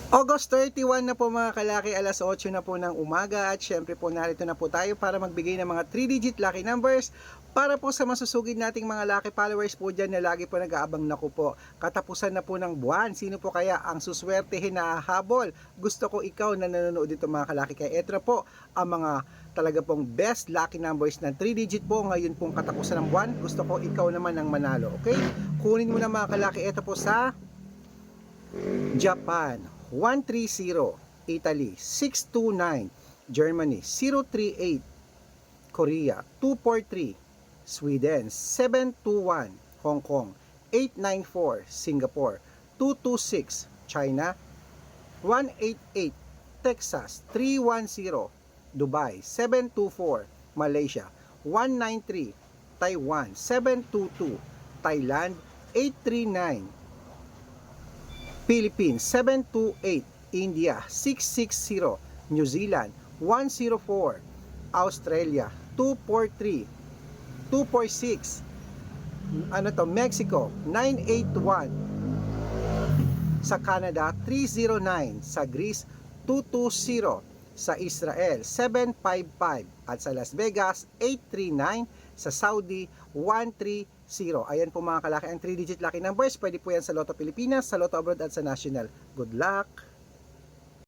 August 31 na po mga kalaki, alas 8 na po ng umaga at syempre po narito na po tayo para magbigay ng mga 3-digit lucky numbers para po sa masusugid nating mga lucky followers po dyan na lagi po nag-aabang. Naku po, katapusan na po ng buwan, sino po kaya ang suswertehin na habol? Gusto ko ikaw na nanonood dito mga kalaki, kaya eto na po ang mga talaga pong best lucky numbers ng 3-digit po ngayon pong katapusan ng buwan. Gusto ko ikaw naman ang manalo, okay? Kunin mo na mga kalaki, eto po sa Japan 130, Italy 629, Germany 038, Korea 243, Sweden 721, Hong Kong 894, Singapore 226, China 188, Texas 310, Dubai 724, Malaysia 193, Taiwan 722, Thailand 839, Philippines 728, India 660, New Zealand 104, Australia 243, 246, Mexico 981, sa Canada 309, sa Greece 220, sa Israel 755, at sa Las Vegas 839, sa Saudi 130. Ayan po mga kalaki ang 3-digit lucky numbers. Pwede po yan sa Lotto Pilipinas, sa Lotto Abroad at sa National. Good luck!